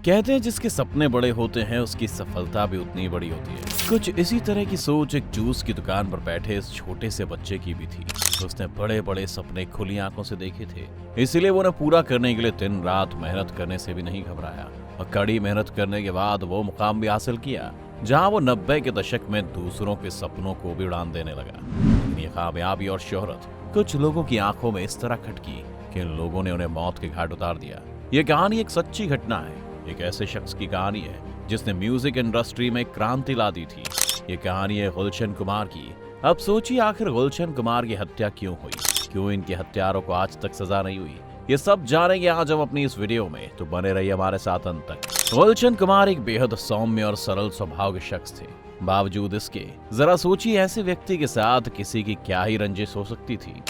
कहते हैं जिसके सपने बड़े होते हैं उसकी सफलता भी उतनी बड़ी होती है। कुछ इसी तरह की सोच एक जूस की दुकान पर बैठे इस छोटे से बच्चे की भी थी। उसने बड़े बड़े सपने खुली आंखों से देखे थे, इसीलिए वो उन्हें पूरा करने के लिए दिन रात मेहनत करने से भी नहीं घबराया और कड़ी मेहनत करने के बाद वो मुकाम भी हासिल किया जहां वो 90 के दशक में दूसरों के सपनों को भी उड़ान देने लगा। लेकिन ये कामयाबी और शोहरत कुछ लोगों की आंखों में इस तरह खटकी कि इन लोगों ने उन्हें मौत के घाट उतार दिया। ये कहानी एक सच्ची घटना है, एक ऐसे शख्स की कहानी है जिसने म्यूजिक इंडस्ट्री में क्रांति ला दी थी। ये कहानी है गुलशन कुमार की। अब सोचिए आखिर गुलशन कुमार की हत्या क्यों हुई, क्यों इनके हत्यारों को आज तक सजा नहीं हुई, ये सब जानेंगे आज हम अपनी इस वीडियो में, तो बने रहिए हमारे साथ अंत तक। गुलशन कुमार एक बेहद सौम्य और सरल स्वभाव के शख्स थे। बावजूद इसके जरा सोचिए ऐसे व्यक्ति के साथ किसी की क्या ही रंजिश हो सकती थी,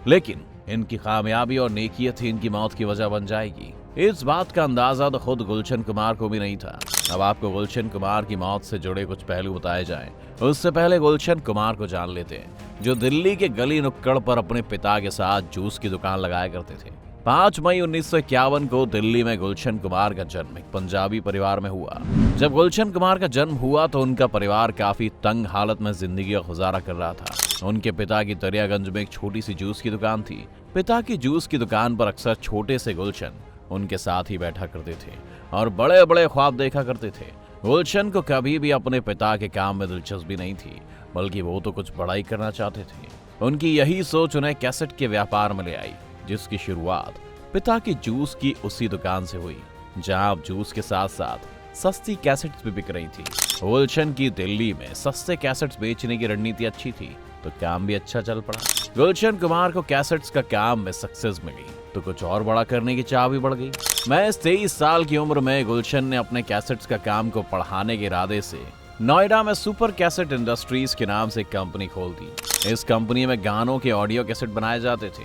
लेकिन इनकी कामयाबी और नेकियत ही इनकी मौत की वजह बन जाएगी। इस बात का अंदाजा तो खुद गुलशन कुमार को भी नहीं था। अब आपको गुलशन कुमार की मौत से जुड़े कुछ पहलू बताए जाएं, उससे पहले गुलशन कुमार को जान लेते हैं, जो दिल्ली के गली नुक्कड़ पर अपने पिता के साथ जूस की दुकान लगाया करते थे। 5 मई 1951 को दिल्ली में गुलशन कुमार का जन्म एक पंजाबी परिवार में हुआ। जब गुलशन कुमार का जन्म हुआ तो उनका परिवार काफी तंग हालत में जिंदगी का गुजारा कर रहा था। उनके पिता की दरियागंज में एक छोटी सी जूस की दुकान थी। पिता की जूस की दुकान पर अक्सर छोटे से गुलशन उनके साथ ही बैठा करते थे और बड़े बड़े ख्वाब देखा करते थे। गुलशन को कभी भी अपने पिता के काम में दिलचस्पी नहीं थी, बल्कि वो तो कुछ बड़ा ही करना चाहते थे। उनकी यही सोच उन्हें कैसेट के व्यापार में ले आई, जिसकी शुरुआत पिता की जूस की उसी दुकान से हुई, जहां अब जूस के साथ साथ सस्ती कैसेट्स भी बिक रही थी। गुलशन की दिल्ली में सस्ते कैसेट्स बेचने की रणनीति अच्छी थी, तो काम भी अच्छा चल पड़ा। गुलशन कुमार को कैसेट्स का काम में सक्सेस मिली तो कुछ और बड़ा करने की चाह भी बढ़ गई। मैं 23 साल की उम्र में गुलशन ने अपने कैसेट्स का काम को बढ़ाने के इरादे से नोएडा में सुपर कैसेट इंडस्ट्रीज के नाम से एक कंपनी खोल दी। इस कंपनी में गानों के ऑडियो कैसेट बनाए जाते थे।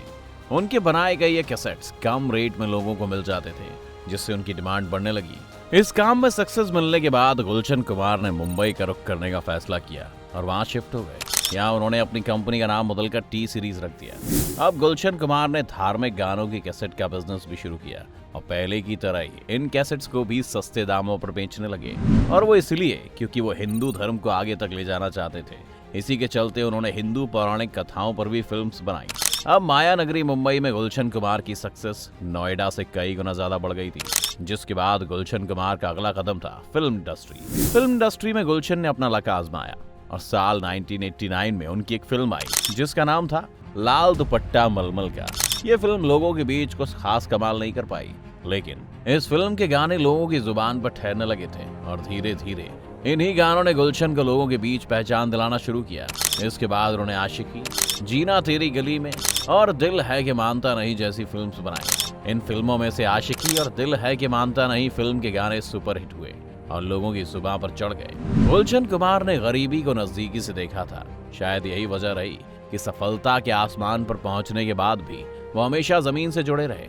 उनके बनाए गए ये कैसेट्स कम रेट में लोगों को मिल जाते थे, जिससे उनकी डिमांड बढ़ने लगी। इस काम में सक्सेस मिलने के बाद गुलशन कुमार ने मुंबई का रुख करने का फैसला किया और वहां शिफ्ट हो गए। यहाँ उन्होंने अपनी कंपनी का नाम बदलकर टी सीरीज रख दिया। अब गुलशन कुमार ने धार्मिक गानों की कैसेट का बिजनेस भी शुरू किया और पहले की तरह ही इन कैसेट्स को भी सस्ते दामों पर बेचने लगे, और वो इसलिए क्योंकि वो हिंदू धर्म को आगे तक ले जाना चाहते थे। इसी के चलते उन्होंने हिंदू पौराणिक कथाओं पर भी फिल्म्स बनाई। अब माया नगरी मुंबई में गुलशन कुमार की सक्सेस नोएडा से कई गुना ज्यादा बढ़ गई थी, जिसके बाद गुलशन कुमार का अगला कदम था फिल्म इंडस्ट्री। फिल्म इंडस्ट्री में गुलशन ने अपना लक आजमाया और साल 1989 में उनकी एक फिल्म आई जिसका नाम था लाल दुपट्टा मलमल का। ये फिल्म लोगों के बीच कुछ खास कमाल नहीं कर पाई, लेकिन इस फिल्म के गाने लोगों की जुबान पर ठहरने लगे थे और धीरे धीरे इन्हीं गानों ने गुलशन को लोगों के बीच पहचान दिलाना शुरू किया। इसके बाद उन्होंने आशिकी, जीना तेरी गली में और दिल है कि मानता नहीं जैसी फिल्म्स बनाई। इन फिल्मों में से आशिकी और दिल है कि मानता नहीं फिल्म के गाने सुपरहिट हुए और लोगों की जुबान पर चढ़ गए। गुलशन कुमार ने गरीबी को नजदीकी से देखा था। शायद यही वजह रही कि सफलता के आसमान पर पहुंचने के बाद भी वो हमेशा जमीन से जुड़े रहे।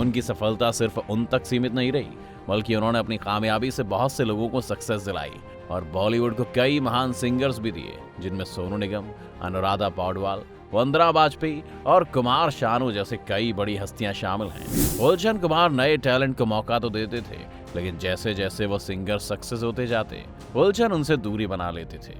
उनकी सफलता सिर्फ उन तक सीमित नहीं रही, बल्कि उन्होंने अपनी कामयाबी से बहुत से लोगों को सक्सेस दिलाई और बॉलीवुड को कई महान सिंगर्स भी दिए, जिनमें सोनू निगम, अनुराधा पौडवाल, वंदना वाजपेयी और कुमार शानू जैसे कई बड़ी हस्तियां शामिल हैं। गुलशन कुमार नए टैलेंट को मौका तो देते थे, लेकिन जैसे जैसे वो सिंगर सक्सेस होते जाते गुलशन उनसे दूरी बना लेते थे।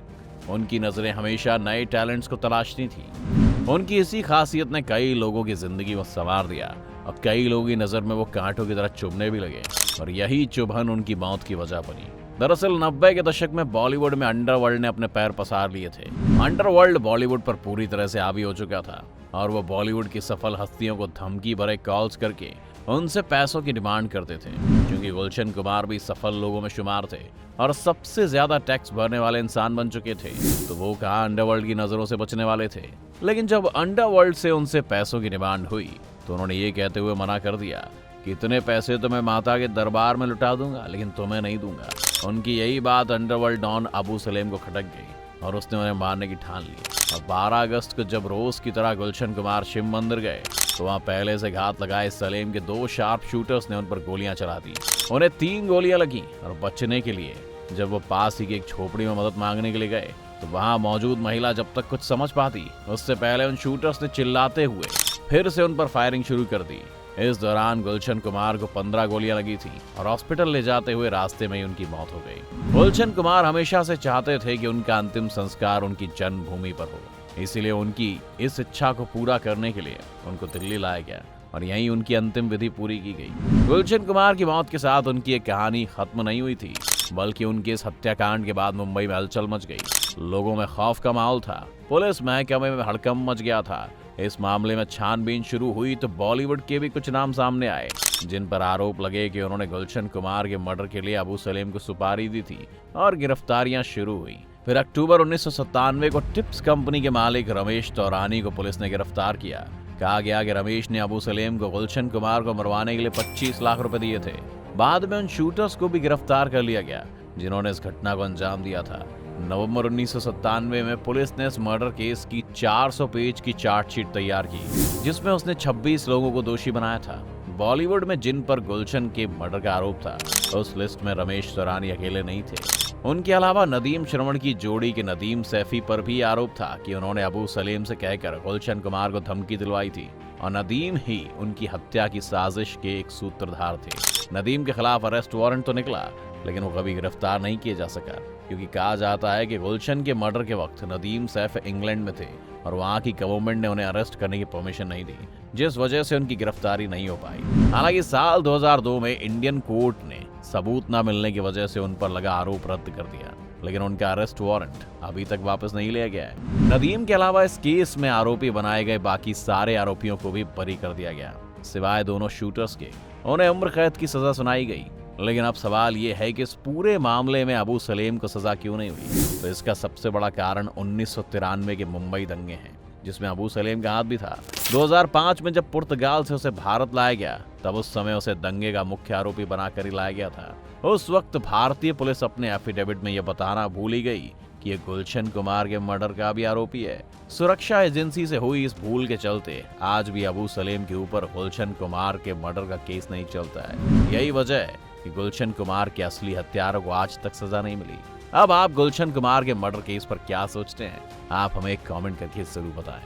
उनकी नजरें हमेशा नए टैलेंट्स को तलाशती थी। उनकी इसी खासियत ने कई लोगों की जिंदगी को संवार दिया और कई लोगों की नजर में वो कांटों की तरह चुभने भी लगे, और यही चुभन उनकी मौत की वजह बनी। दरअसल 90 के दशक में बॉलीवुड में अंडरवर्ल्ड ने अपने पैर पसार लिए थे। अंडरवर्ल्ड बॉलीवुड पर पूरी तरह से हावी हो चुका था और वो बॉलीवुड की सफल हस्तियों को धमकी भरे कॉल्स करके उनसे पैसों की डिमांड करते थे। क्योंकि गुलशन कुमार भी सफल लोगों में शुमार थे और सबसे ज्यादा टैक्स भरने वाले इंसान बन चुके थे, तो वो कहाँ अंडरवर्ल्ड की नजरों से बचने वाले थे। लेकिन जब अंडरवर्ल्ड से उनसे पैसों की डिमांड हुई तो उन्होंने ये कहते हुए मना कर दिया कि इतने पैसे तो मैं माता के दरबार में लुटा दूंगा, लेकिन तुम्हें नहीं दूंगा। उनकी यही बात अंडरवर्ल्ड डॉन अबू सलेम को खटक गई और उसने उन्हें मारने की ठान ली। और 12 अगस्त को जब रोज की तरह गुलशन कुमार शिव मंदिर गए तो वहाँ पहले से घात लगाए सलेम के 2 शार्प शूटर्स ने उन पर गोलियां चला दी। उन्हें 3 गोलियां लगी और बचने के लिए जब वो पास ही की एक झोपड़ी में मदद मांगने के लिए गए तो वहाँ मौजूद महिला जब तक कुछ समझ पाती उससे पहले उन शूटर्स ने चिल्लाते हुए फिर से उन पर फायरिंग शुरू कर दी। इस दौरान गुलशन कुमार को 15 गोलियां लगी थी और हॉस्पिटल ले जाते हुए रास्ते में ही उनकी मौत हो गई। गुलशन कुमार हमेशा से चाहते थे कि उनका अंतिम संस्कार उनकी जन्मभूमि पर हो, इसीलिए उनकी इस इच्छा को पूरा करने के लिए उनको दिल्ली लाया गया और यहीं उनकी अंतिम विधि पूरी की गई। गुलशन कुमार की मौत के साथ उनकी एक कहानी खत्म नहीं हुई थी, बल्कि उनके इस हत्याकांड के बाद मुंबई में हलचल मच गई। लोगों में खौफ का माहौल था, पुलिस महकमे में हड़कंप मच गया था। इस मामले में छानबीन शुरू हुई तो बॉलीवुड के भी कुछ नाम सामने आए, जिन पर आरोप लगे कि उन्होंने गुलशन कुमार के मर्डर के लिए अबू सलेम को सुपारी दी थी और गिरफ्तारियां शुरू हुई। फिर अक्टूबर 1997 को टिप्स कंपनी के मालिक रमेश तौरानी को पुलिस ने गिरफ्तार किया। कहा गया कि रमेश ने अबू सलेम को गुलशन कुमार को मरवाने के लिए 25 लाख रुपए दिए थे। बाद में उन शूटर्स को भी गिरफ्तार कर लिया गया जिन्होंने इस घटना को अंजाम दिया था। नवंबर 1997 में पुलिस ने इस मर्डर केस की 400 पेज की चार्जशीट तैयार की, जिसमें उसने 26 लोगों को दोषी बनाया था। बॉलीवुड में जिन पर गुलशन के मर्डर का आरोप था, उस लिस्ट में रमेश तौरानी अकेले नहीं थे। उनके अलावा नदीम श्रवण की जोड़ी के नदीम सैफी पर भी आरोप था कि उन्होंने अबू सलेम से कहकर गुलशन कुमार को धमकी दिलवाई थी और नदीम ही उनकी हत्या की साजिश के एक सूत्रधार थे। नदीम के खिलाफ अरेस्ट वारंट तो निकला, लेकिन वो कभी गिरफ्तार नहीं किया जा सका, क्योंकि कहा जाता है कि गुलशन के मर्डर के वक्त नदीम सैफ इंग्लैंड में थे और वहां की गवर्नमेंट ने उन्हें अरेस्ट करने की परमिशन नहीं दी, जिस वजह से उनकी गिरफ्तारी नहीं हो पाई। हालांकि साल 2002 में इंडियन कोर्ट ने सबूत न मिलने की वजह से उन पर लगा आरोप रद्द कर दिया, लेकिन उनका अरेस्ट वारंट अभी तक वापस नहीं लिया गया है। नदीम के अलावा इस केस में आरोपी बनाए गए बाकी सारे आरोपियों को भी बरी कर दिया गया, सिवाय दोनों शूटर्स के। उन्हें उम्र कैद की सजा सुनाई गई। लेकिन अब सवाल ये है कि इस पूरे मामले में अबू सलेम को सजा क्यों नहीं हुई? तो इसका सबसे बड़ा कारण 1993 के मुंबई दंगे हैं, जिसमें अबू सलेम का हाथ भी था। 2005 में जब पुर्तगाल से उसे भारत लाया गया, तब उस समय उसे दंगे का मुख्य आरोपी बनाकर ही लाया गया था। उस वक्त भारतीय पुलिस अपने एफिडेविट में यह बताना भूल ही गई कि ये गुलशन कुमार के मर्डर का भी आरोपी है। सुरक्षा एजेंसी से हुई इस भूल के चलते आज भी अबू सलेम के ऊपर गुलशन कुमार के मर्डर का केस नहीं चलता है। यही वजह है कि गुलशन कुमार के असली हत्यारों को आज तक सजा नहीं मिली। अब आप गुलशन कुमार के मर्डर केस पर क्या सोचते हैं? आप हमें एक कमेंट करके जरूर बताएं।